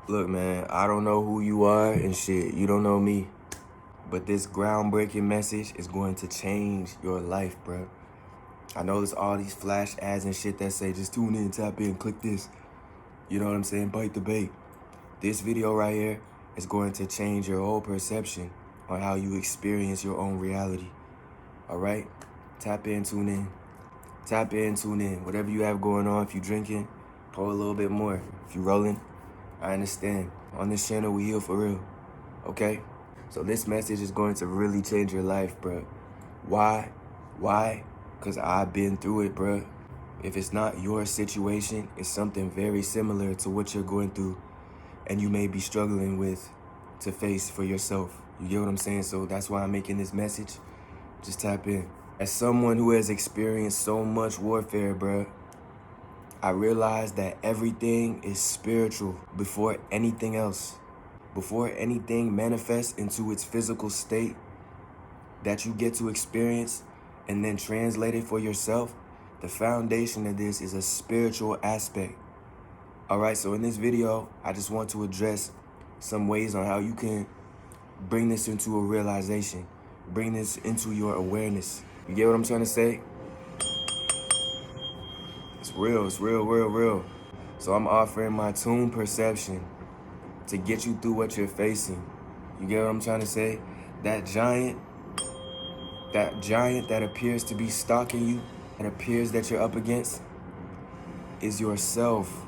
Look, man, I don't know who you are and shit. You don't know me. But this groundbreaking message is going to change your life, bro. I know there's all these flash ads and shit that say, just tune in, tap in, click this. You know what I'm saying? Bite the bait. This video right here is going to change your whole perception on how you experience your own reality. All right? Tap in, tune in. Tap in, tune in. Whatever you have going on, if you drinking, pour a little bit more. If you rolling, I understand. On this channel, we heal for real. Okay? So this message is going to really change your life, bro. Why? Why? Because I've been through it, bro. If it's not your situation, it's something very similar to what you're going through and you may be struggling with to face for yourself. You get what I'm saying? So that's why I'm making this message. Just tap in. As someone who has experienced so much warfare, bro, I realized that everything is spiritual before anything else. Before anything manifests into its physical state that you get to experience and then translate it for yourself, the foundation of this is a spiritual aspect. All right, so in this video, I just want to address some ways on how you can bring this into a realization, bring this into your awareness. You get what I'm trying to say? It's real, real. So I'm offering my tuned perception to get you through what you're facing. You get what I'm trying to say? That giant that appears to be stalking you, that appears that you're up against, is yourself.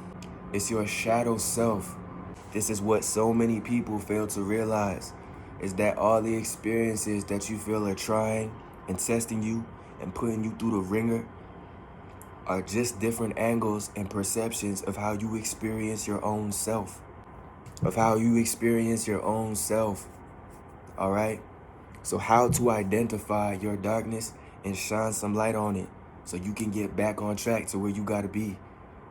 It's your shadow self. This is what so many people fail to realize, is that all the experiences that you feel are trying and testing you and putting you through the ringer are just different angles and perceptions of how you experience your own self. All right? So how to identify your darkness and shine some light on it so you can get back on track to where you gotta be.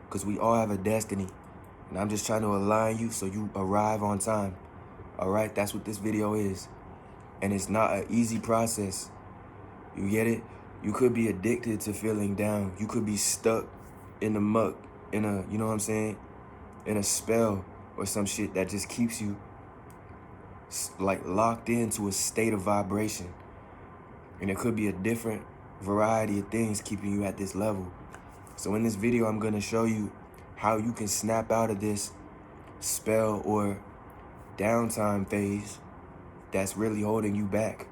Because we all have a destiny. And I'm just trying to align you so you arrive on time. All right? That's what this video is. And it's not an easy process. You get it? You could be addicted to feeling down. You could be stuck in the muck, in a, you know what I'm saying? In a spell or some shit that just keeps you like locked into a state of vibration. And it could be a different variety of things keeping you at this level. So in this video, I'm gonna show you how you can snap out of this spell or downtime phase that's really holding you back.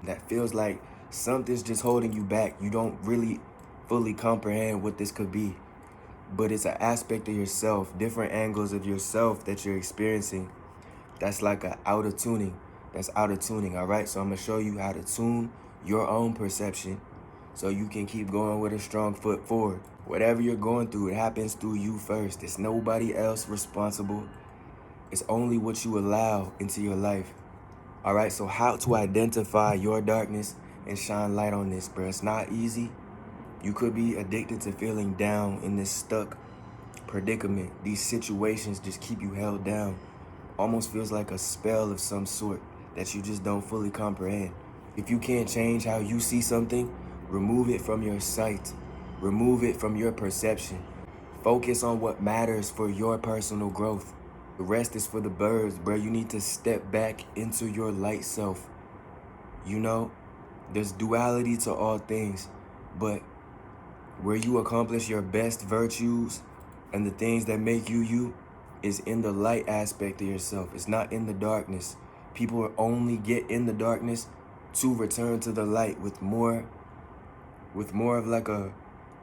That feels like something's just holding you back. You don't really fully comprehend what this could be, but it's an aspect of yourself, different angles of yourself that you're experiencing. That's like an out of tuning. That's out of tuning, all right? So I'm gonna show you how to tune your own perception so you can keep going with a strong foot forward. Whatever you're going through, it happens through you first. It's nobody else responsible. It's only what you allow into your life. All right, so how to identify your darkness and shine light on this, bro. It's not easy. You could be addicted to feeling down in this stuck predicament. These situations just keep you held down. Almost feels like a spell of some sort that you just don't fully comprehend. If you can't change how you see something, remove it from your sight. Remove it from your perception. Focus on what matters for your personal growth. The rest is for the birds, bro. You need to step back into your light self. You know, there's duality to all things, but where you accomplish your best virtues and the things that make you you is in the light aspect of yourself. It's not in the darkness. People only get in the darkness to return to the light with more of like a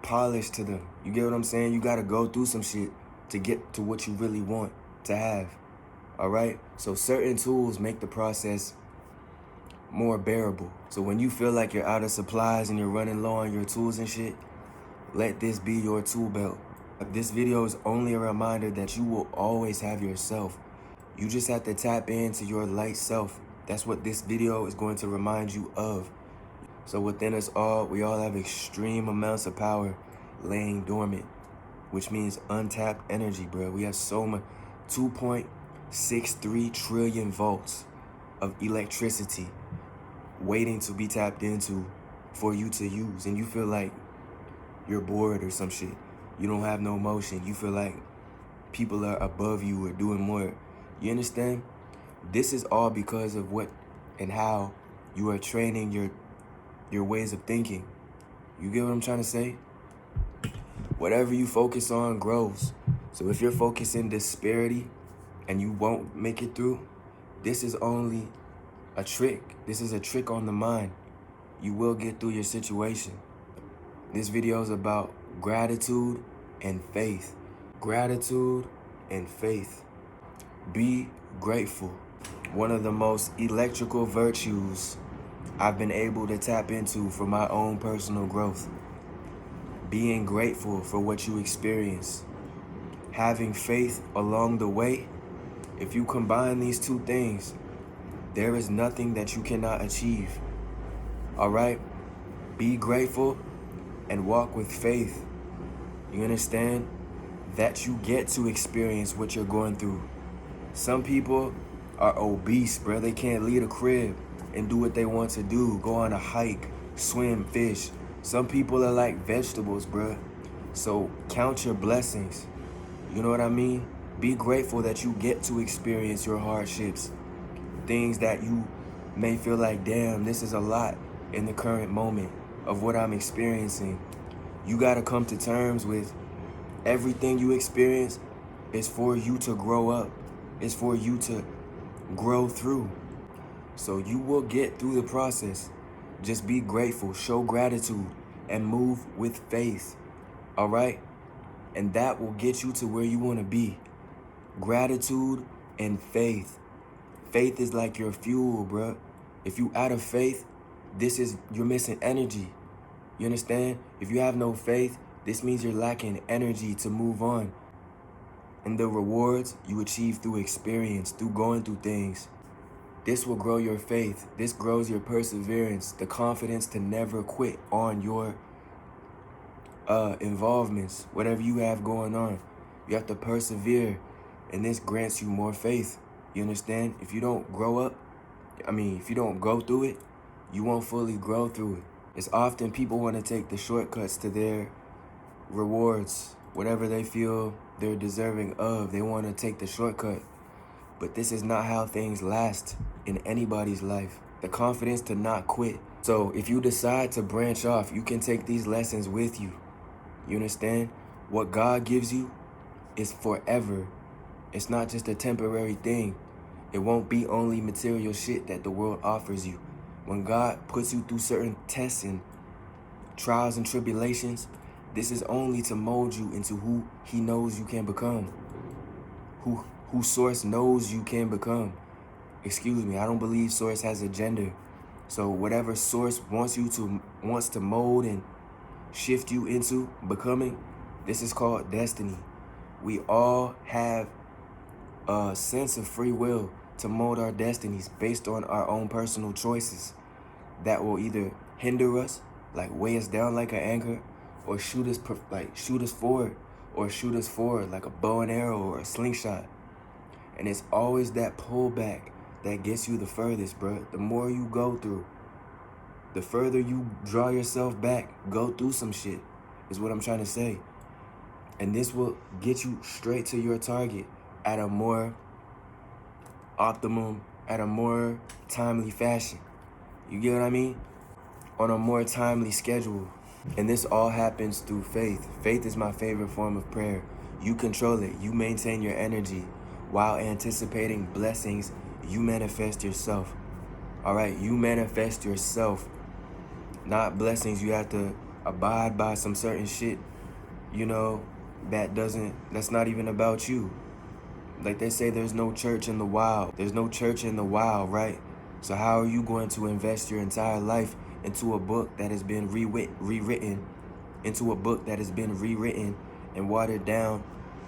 polish to them. You get what I'm saying? You got to go through some shit to get to what you really want to have. All right? So certain tools make the process more bearable. So when you feel like you're out of supplies and you're running low on your tools and shit, let this be your tool belt. This video is only a reminder that you will always have yourself. You just have to tap into your light self. That's what this video is going to remind you of. So within us all, we all have extreme amounts of power laying dormant, which means untapped energy, bro. We have so much, 2.63 trillion volts of electricity waiting to be tapped into for you to use. And you feel like you're bored or some shit. You don't have no motion. You feel like people are above you or doing more. You understand? This is all because of what and how you are training your ways of thinking. You get what I'm trying to say? Whatever you focus on grows. So if you're focusing disparity and you won't make it through, this is only a trick. This is a trick on the mind. You will get through your situation. This video is about gratitude and faith. Gratitude and faith. Be grateful. One of the most electrical virtues I've been able to tap into for my own personal growth. Being grateful for what you experience. Having faith along the way. If you combine these two things, there is nothing that you cannot achieve. All right? Be grateful and walk with faith. You understand? That you get to experience what you're going through. Some people are obese, bro. They can't leave a crib and do what they want to do. Go on a hike, swim, fish. Some people are like vegetables, bro. So count your blessings. You know what I mean? Be grateful that you get to experience your hardships. Things that you may feel like, damn, this is a lot in the current moment of what I'm experiencing. You got to come to terms with everything you experience is for you to grow up. It's for you to grow through. So you will get through the process. Just be grateful, show gratitude, and move with faith. All right? And that will get you to where you want to be. Gratitude and faith. Faith is like your fuel, bro. If you out of faith, you're missing energy. You understand? If you have no faith, this means you're lacking energy to move on. And the rewards you achieve through experience, through going through things. This will grow your faith. This grows your perseverance, the confidence to never quit on your involvements, whatever you have going on. You have to persevere, and this grants you more faith. You understand? If you don't if you don't go through it, you won't fully grow through it. It's often people want to take the shortcuts to their rewards, whatever they feel they're deserving of. They want to take the shortcut. But this is not how things last in anybody's life. The confidence to not quit. So if you decide to branch off, you can take these lessons with you. You understand? What God gives you is forever. It's not just a temporary thing. It won't be only material shit that the world offers you. When God puts you through certain tests and trials and tribulations, this is only to mold you into who He knows you can become. Who Source knows you can become. Excuse me, I don't believe Source has a gender. So whatever Source wants to mold and shift you into becoming, this is called destiny. We all have a sense of free will to mold our destinies based on our own personal choices that will either hinder us, like weigh us down like an anchor, or shoot us forward, or shoot us forward like a bow and arrow or a slingshot. And it's always that pullback that gets you the furthest, bro. The more you go through, the further you draw yourself back, go through some shit, is what I'm trying to say. And this will get you straight to your target at a more optimum, at a more timely fashion. You get what I mean? On a more timely schedule. And this all happens through faith. Faith is my favorite form of prayer. You control it. You maintain your energy. While anticipating blessings, you manifest yourself. All right? You manifest yourself. Not blessings. You have to abide by some certain shit, that's not even about you. Like they say, there's no church in the wild. There's no church in the wild, right? So how are you going to invest your entire life into a book that has been rewritten, and watered down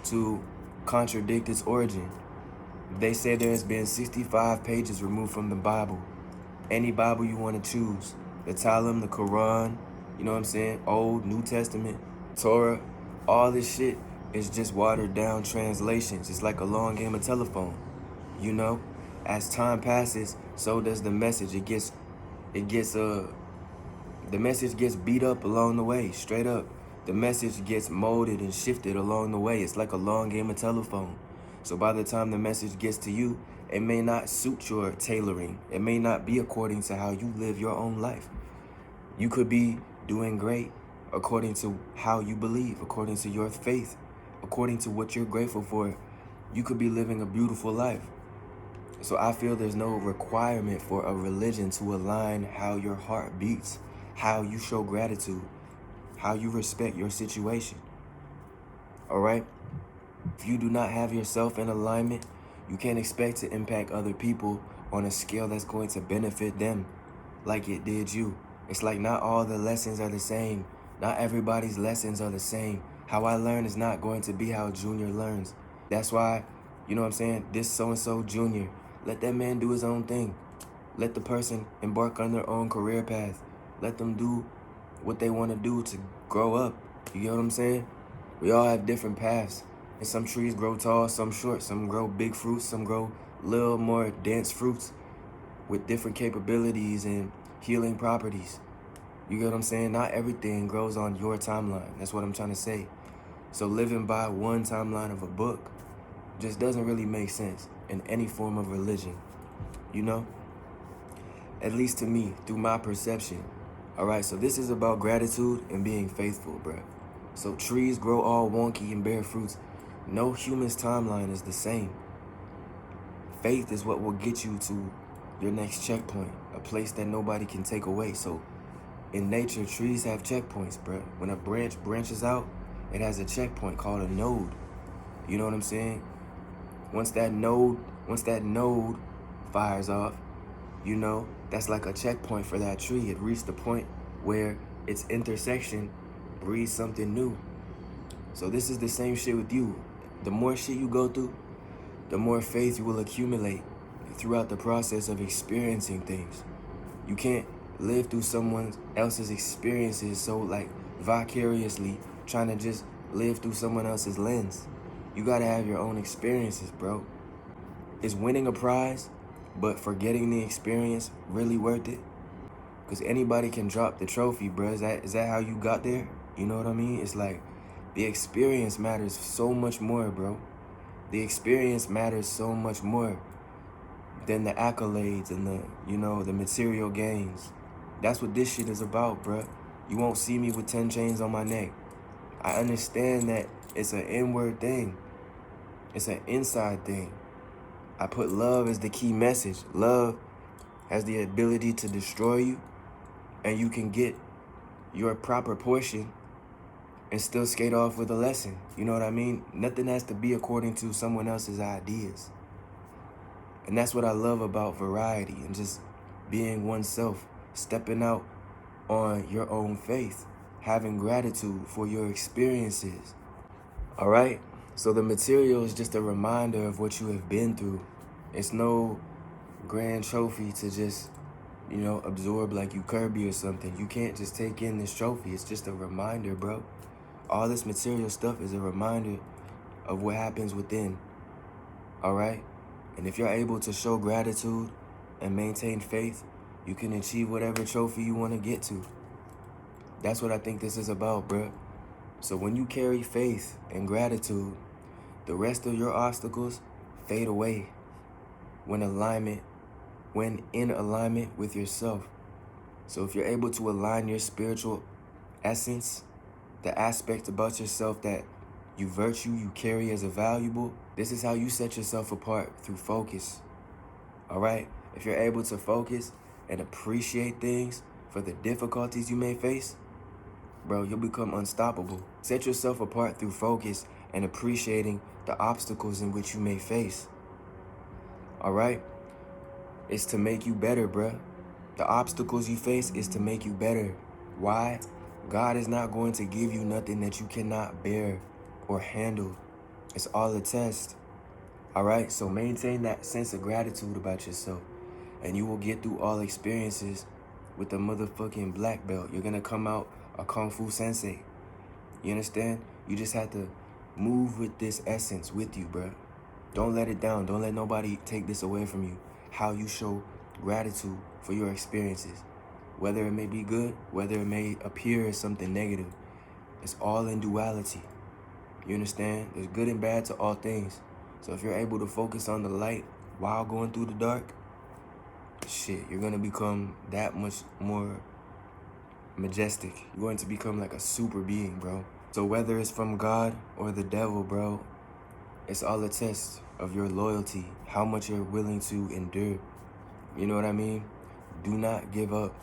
to contradict its origin? They say there's been 65 pages removed from the Bible. Any Bible you want to choose. The Talmud, the Quran, Old, New Testament, Torah, all this shit is just watered down translations. It's like a long game of telephone. As time passes, so does the message. The message gets beat up along the way, straight up. The message gets molded and shifted along the way. It's like a long game of telephone. So by the time the message gets to you, it may not suit your tailoring. It may not be according to how you live your own life. You could be doing great according to how you believe, according to your faith, according to what you're grateful for. You could be living a beautiful life. So I feel there's no requirement for a religion to align how your heart beats, how you show gratitude, how you respect your situation. All right? If you do not have yourself in alignment, you can't expect to impact other people on a scale that's going to benefit them like it did you. It's like not all the lessons are the same. Not everybody's lessons are the same. How I learn is not going to be how Junior learns. That's why, you know what I'm saying, this so-and-so Junior, let that man do his own thing. Let the person embark on their own career path. Let them do what they want to do to grow up. You get what I'm saying? We all have different paths. And some trees grow tall, some short, some grow big fruits, some grow little more dense fruits with different capabilities and healing properties. You get what I'm saying? Not everything grows on your timeline. That's what I'm trying to say. So living by one timeline of a book just doesn't really make sense in any form of religion, you know? At least to me, through my perception. All right, so this is about gratitude and being faithful, bruh. So trees grow all wonky and bear fruits. No human's timeline is the same. Faith is what will get you to your next checkpoint, a place that nobody can take away. So in nature, trees have checkpoints, bruh. When a branch branches out, it has a checkpoint called a node. You know what I'm saying? Once that node fires off, you know, that's like a checkpoint for that tree. It reached the point where its intersection breeds something new. So this is the same shit with you. The more shit you go through, the more faith you will accumulate throughout the process of experiencing things. You can't live through someone else's experiences so like vicariously trying to just live through someone else's lens. You gotta have your own experiences, bro. Is winning a prize, but forgetting the experience really worth it? Because anybody can drop the trophy, bro. Is that how you got there? You know what I mean? It's like the experience matters so much more, bro. The experience matters so much more than the accolades and the material gains. That's what this shit is about, bro. You won't see me with 10 chains on my neck. I understand that it's an inward thing. It's an inside thing. I put love as the key message. Love has the ability to destroy you, and you can get your proper portion and still skate off with a lesson. You know what I mean? Nothing has to be according to someone else's ideas. And that's what I love about variety and just being oneself, stepping out on your own faith, having gratitude for your experiences. All right? So the material is just a reminder of what you have been through. It's no grand trophy to just, absorb like you Kirby or something. You can't just take in this trophy. It's just a reminder, bro. All this material stuff is a reminder of what happens within. All right? And if you're able to show gratitude and maintain faith, you can achieve whatever trophy you want to get to. That's what I think this is about, bro. So when you carry faith and gratitude, the rest of your obstacles fade away when in alignment with yourself. So if you're able to align your spiritual essence, the aspect about yourself that you carry as a valuable, this is how you set yourself apart through focus. All right? If you're able to focus and appreciate things for the difficulties you may face, bro, you'll become unstoppable. Set yourself apart through focus and appreciating the obstacles in which you may face. All right? It's to make you better, bro. The obstacles you face is to make you better. Why? God is not going to give you nothing that you cannot bear or handle. It's all a test. All right? So maintain that sense of gratitude about yourself, and you will get through all experiences with a motherfucking black belt. You're going to come out a Kung Fu sensei. You understand? You just have to move with this essence with you, bro. Don't let it down. Don't let nobody take this away from you. How you show gratitude for your experiences. Whether it may be good, whether it may appear as something negative. It's all in duality. You understand? There's good and bad to all things. So if you're able to focus on the light while going through the dark, shit, you're gonna become that much more majestic. You're going to become like a super being, bro. So whether it's from God or the devil, bro, it's all a test of your loyalty, how much you're willing to endure. You know what I mean? Do not give up.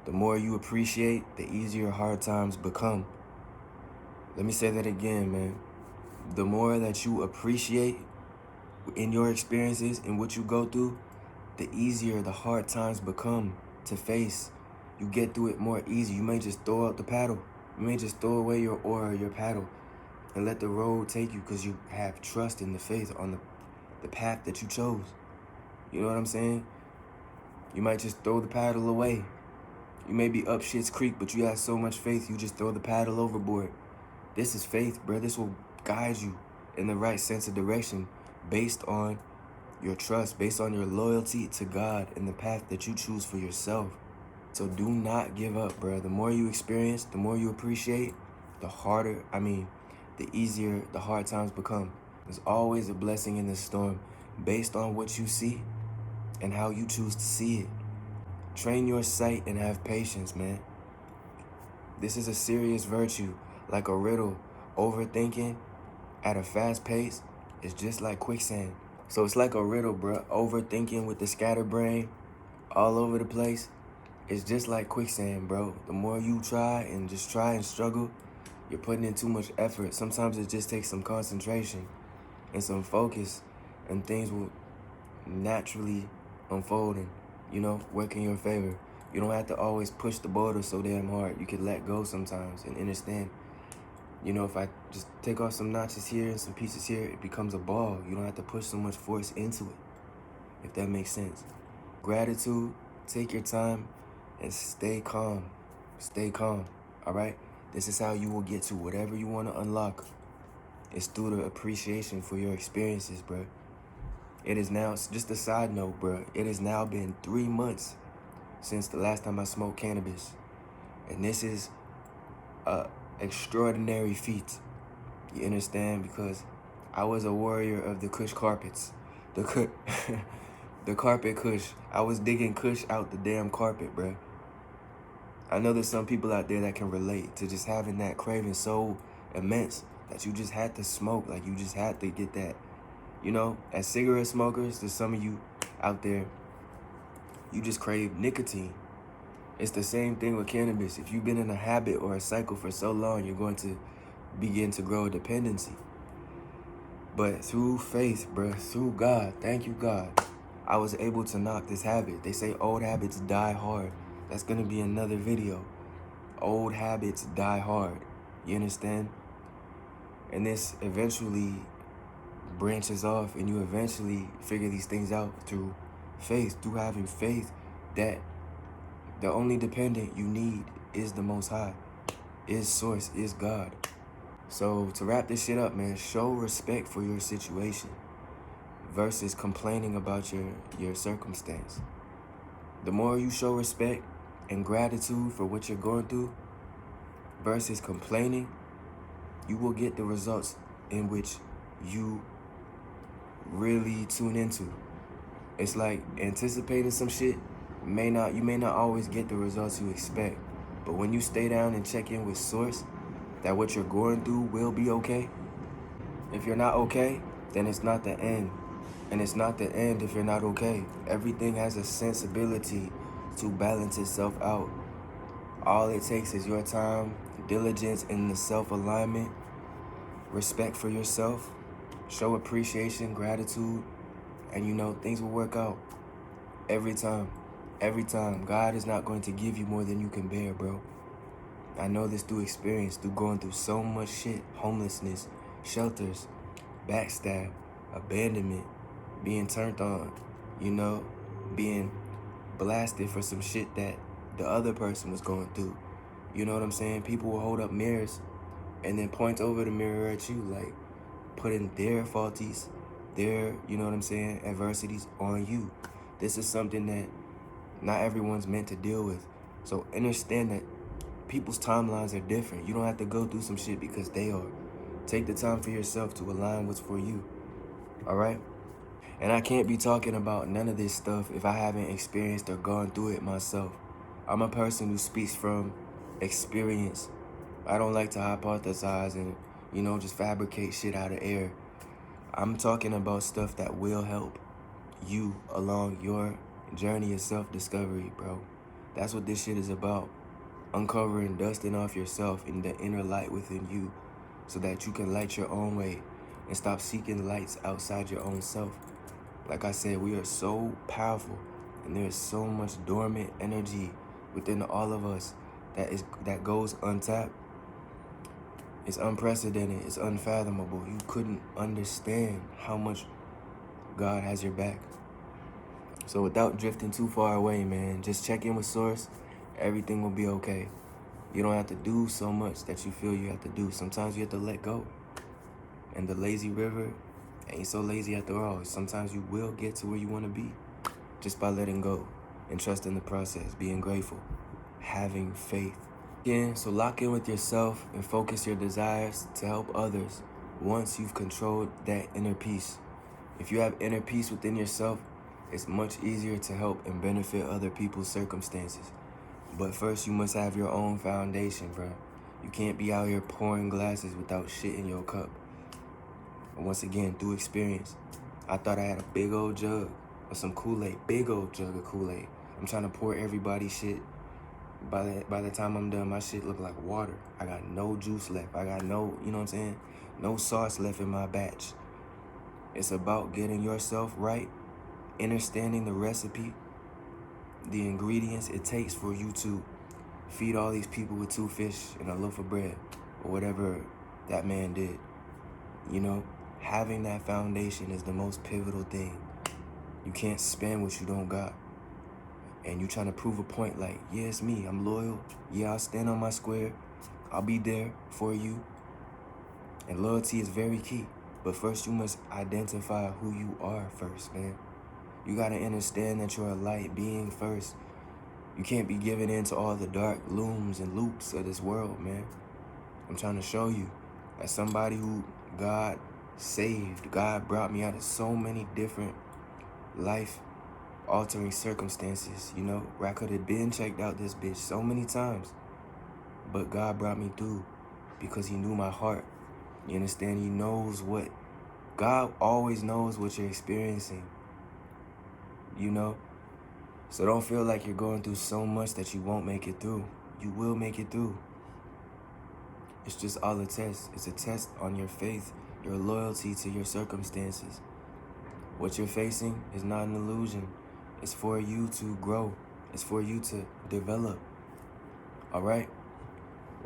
The more you appreciate, the easier hard times become. Let me say that again, man. The more that you appreciate in your experiences and what you go through, the easier the hard times become to face. You get through it more easy. You may just throw out the paddle. You may just throw away your oar or your paddle and let the road take you because you have trust in the faith on the path that you chose. You know what I'm saying? You might just throw the paddle away. You may be up shit's creek, but you have so much faith, you just throw the paddle overboard. This is faith, bro. This will guide you in the right sense of direction based on your trust, based on your loyalty to God and the path that you choose for yourself. So do not give up, bro. The more you experience, the more you appreciate, the easier the hard times become. There's always a blessing in the storm based on what you see and how you choose to see it. Train your sight and have patience, man. This is a serious virtue, like a riddle. Overthinking at a fast pace is just like quicksand. So it's like a riddle, bro. Overthinking with the scatterbrain all over the place, it's just like quicksand, bro. The more you try and struggle, you're putting in too much effort. Sometimes it just takes some concentration and some focus, and things will naturally unfold and, work in your favor. You don't have to always push the boulder so damn hard. You can let go sometimes and understand. If I just take off some notches here and some pieces here, it becomes a ball. You don't have to push so much force into it, if that makes sense. Gratitude, take your time, and stay calm. Stay calm, all right? This is how you will get to whatever you want to unlock. It's through the appreciation for your experiences, bro. It is now, just a side note, bro, it has now been 3 months since the last time I smoked cannabis. And this is a extraordinary feat. You understand? Because I was a warrior of the Kush carpets. The carpet Kush. I was digging Kush out the damn carpet, bro. I know there's some people out there that can relate to just having that craving so immense that you just had to smoke. Like, you just had to get that. As cigarette smokers, there's some of you out there, you just crave nicotine. It's the same thing with cannabis. If you've been in a habit or a cycle for so long, you're going to begin to grow a dependency. But through faith, bro, through God, thank you, God, I was able to knock this habit. They say old habits die hard. That's going to be another video. Old habits die hard. You understand? And this eventually branches off, and you eventually figure these things out through faith, through having faith that the only dependent you need is the Most High, is Source, is God. So to wrap this shit up, man, show respect for your situation versus complaining about your circumstance. The more you show respect and gratitude for what you're going through versus complaining, you will get the results in which you really tune into. It's like anticipating some shit. You may not always get the results you expect, but when you stay down and check in with Source, that what you're going through will be okay. If you're not okay, then it's not the end. And it's not the end if you're not okay. Everything has a sensibility to balance itself out. All it takes is your time, diligence, and the self-alignment, respect for yourself, show appreciation, gratitude, and things will work out. Every time. Every time. God is not going to give you more than you can bear, bro. I know this through experience, through going through so much shit. Homelessness, shelters, backstab, abandonment, being turned on, being blasted for some shit that the other person was going through. You know what I'm saying? People will hold up mirrors and then point over the mirror at you, like putting their faulties, their, adversities on you. This is something that not everyone's meant to deal with. So understand that people's timelines are different. You don't have to go through some shit because they are. Take the time for yourself to align what's for you. all right? And I can't be talking about none of this stuff if I haven't experienced or gone through it myself. I'm a person who speaks from experience. I don't like to hypothesize and, just fabricate shit out of air. I'm talking about stuff that will help you along your journey of self-discovery, bro. That's what this shit is about. Uncovering, dusting off yourself and the inner light within you so that you can light your own way and stop seeking lights outside your own self. Like I said, we are so powerful and there is so much dormant energy within all of us that goes untapped. It's unprecedented. It's unfathomable. You couldn't understand how much God has your back. So without drifting too far away, man, just check in with Source. Everything will be okay. You don't have to do so much that you feel you have to do. Sometimes you have to let go. And the lazy river ain't so lazy after all. Sometimes you will get to where you want to be just by letting go and trusting the process, being grateful, having faith. Yeah, so lock in with yourself and focus your desires to help others once you've controlled that inner peace. If you have inner peace within yourself, it's much easier to help and benefit other people's circumstances. But first, you must have your own foundation, bro. You can't be out here pouring glasses without shit in your cup. And once again, through experience, I thought I had a big old jug of some Kool-Aid, big old jug of Kool-Aid. I'm trying to pour everybody shit. By the time I'm done, my shit look like water. I got no juice left. I got no, you know what I'm saying? No sauce left in my batch. It's about getting yourself right, understanding the recipe, the ingredients it takes for you to feed all these people with 2 fish and a loaf of bread, or whatever that man did. Having that foundation is the most pivotal thing. You can't spend what you don't got. And you trying to prove a point like, yeah, it's me, I'm loyal. Yeah, I'll stand on my square. I'll be there for you. And loyalty is very key. But first, you must identify who you are first, man. You got to understand that you're a light being first. You can't be giving in to all the dark looms and loops of this world, man. I'm trying to show you, as somebody who God saved, God brought me out of so many different life-altering circumstances, where I could have been checked out this bitch so many times. But God brought me through because he knew my heart. You understand? God always knows what you're experiencing, So don't feel like you're going through so much that you won't make it through. You will make it through. It's just all a test. It's a test on your faith, your loyalty to your circumstances. What you're facing is not an illusion. It's for you to grow. It's for you to develop. All right?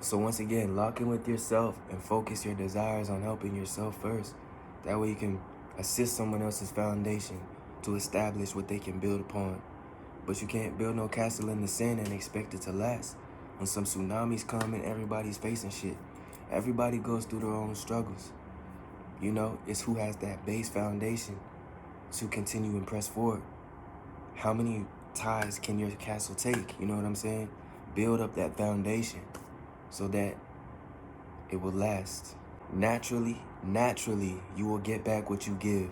So once again, lock in with yourself and focus your desires on helping yourself first. That way you can assist someone else's foundation to establish what they can build upon. But you can't build no castle in the sand and expect it to last. When some tsunamis come and everybody's facing shit, everybody goes through their own struggles. It's who has that base foundation to continue and press forward. How many ties can your castle take? You know what I'm saying? Build up that foundation so that it will last. Naturally, you will get back what you give.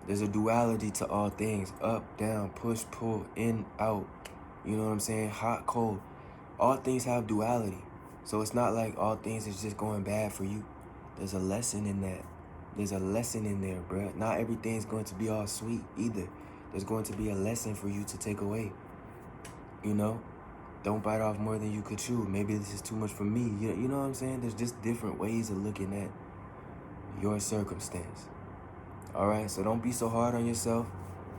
There's a duality to all things. Up, down, push, pull, in, out. You know what I'm saying? Hot, cold. All things have duality. So it's not like all things is just going bad for you. There's a lesson in that. There's a lesson in there, bruh. Not everything's going to be all sweet either. There's going to be a lesson for you to take away. Don't bite off more than you could chew. Maybe this is too much for me. You know what I'm saying? There's just different ways of looking at your circumstance. All right, so don't be so hard on yourself.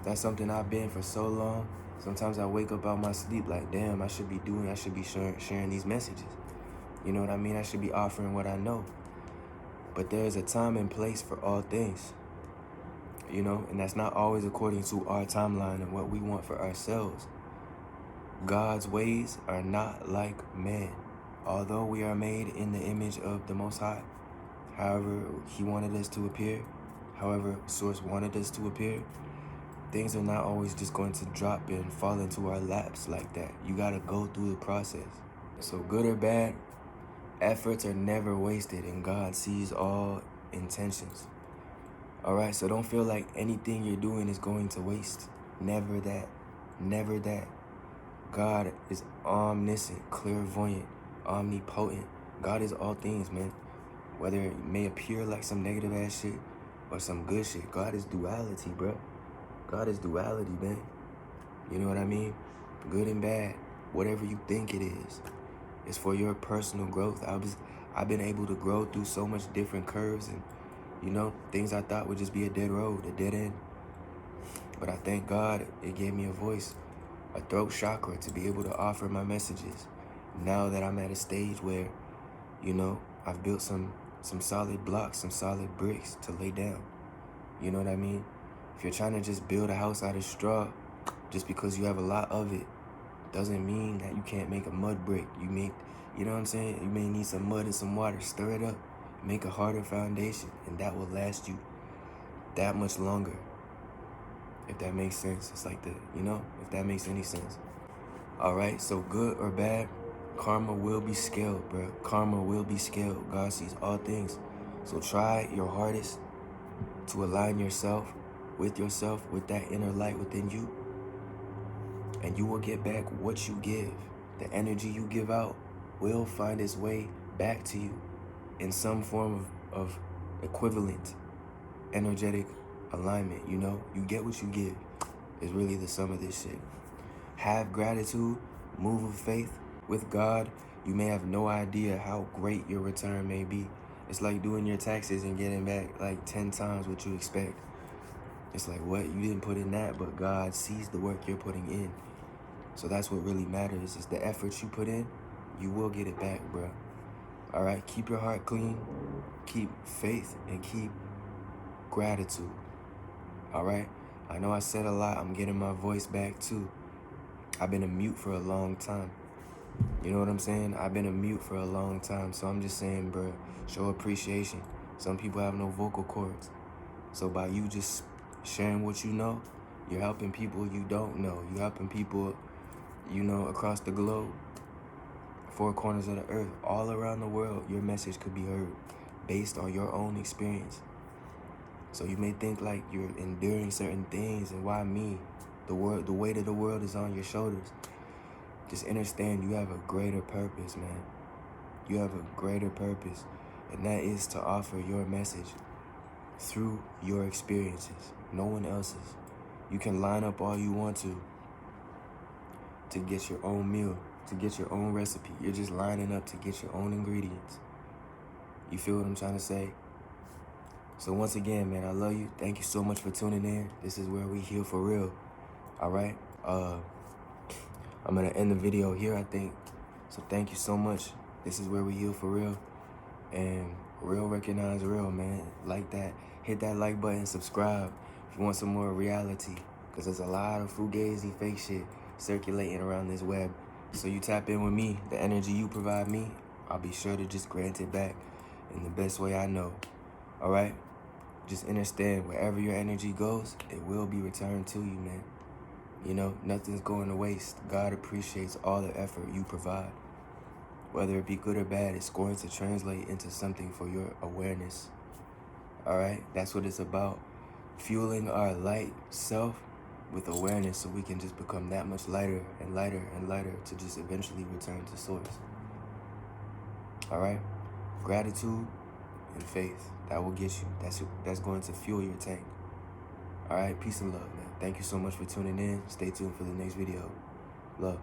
That's something I've been for so long. Sometimes I wake up out my sleep like, damn, I should be sharing these messages. You know what I mean? I should be offering what I know. But there's a time and place for all things, and that's not always according to our timeline and what we want for ourselves. God's ways are not like man. Although we are made in the image of the Most High, however he wanted us to appear, however Source wanted us to appear, things are not always just going to drop and fall into our laps like that. You got to go through the process. So good or bad, efforts are never wasted, and God sees all intentions. All right, so don't feel like anything you're doing is going to waste. Never that. Never that. God is omniscient, clairvoyant, omnipotent. God is all things, man. Whether it may appear like some negative ass shit or some good shit, God is duality, bro. God is duality, man. You know what I mean? Good and bad, whatever you think it is, it's for your personal growth. I've been able to grow through so much different curves and, you know, things I thought would just be a dead road, a dead end. But I thank God it gave me a voice, a throat chakra to be able to offer my messages. Now that I'm at a stage where, you know, I've built some solid blocks, some solid bricks to lay down. You know what I mean? If you're trying to just build a house out of straw, just because you have a lot of it, doesn't mean that you can't make a mud brick. You know what I'm saying? You may need some mud and some water, stir it up, make a harder foundation, and that will last you that much longer. If that makes sense. It's like if that makes any sense. All right, so good or bad, karma will be scaled, bro. Karma will be scaled. God sees all things. So try your hardest to align yourself with that inner light within you, and you will get back what you give. The energy you give out will find its way back to you in some form of equivalent energetic alignment. You know, you get what you give is really the sum of this shit. Have gratitude, move of faith with God. You may have no idea how great your return may be. It's like doing your taxes and getting back like 10 times what you expect. It's like, what? You didn't put in that, but God sees the work you're putting in. So that's what really matters, is the effort you put in, you will get it back, bro. All right, keep your heart clean, keep faith, and keep gratitude. All right, I know I said a lot. I'm getting my voice back too. I've been a mute for a long time. You know what I'm saying? I've been a mute for a long time. So I'm just saying, bro, show appreciation. Some people have no vocal cords. So by you just sharing what you know, you're helping people you don't know. You're helping people, you know, across the globe, 4 corners of the earth, all around the world. Your message could be heard based on your own experience. So you may think like you're enduring certain things, and why me? The weight of the world is on your shoulders. Just understand you have a greater purpose, man. You have a greater purpose, and that is to offer your message through your experiences, no one else's. You can line up all you want to get your own meal, to get your own recipe. You're just lining up to get your own ingredients. You feel what I'm trying to say? So once again, man, I love you. Thank you so much for tuning in. This is where we heal for real. All right? I'm going to end the video here, I think. So thank you so much. This is where we heal for real. And real recognize real, man. Like that. Hit that like button, subscribe if you want some more reality. Because there's a lot of fugazi fake shit circulating around this web. So you tap in with me. The energy you provide me, I'll be sure to just grant it back in the best way I know. All right? Just understand, wherever your energy goes, it will be returned to you, man. You know, nothing's going to waste. God appreciates all the effort you provide. Whether it be good or bad, it's going to translate into something for your awareness. All right? That's what it's about. Fueling our light self with awareness so we can just become that much lighter and lighter and lighter to just eventually return to source. All right? Gratitude and faith. That will get you. That's going to fuel your tank. All right? Peace and love, man. Thank you so much for tuning in. Stay tuned for the next video. Love.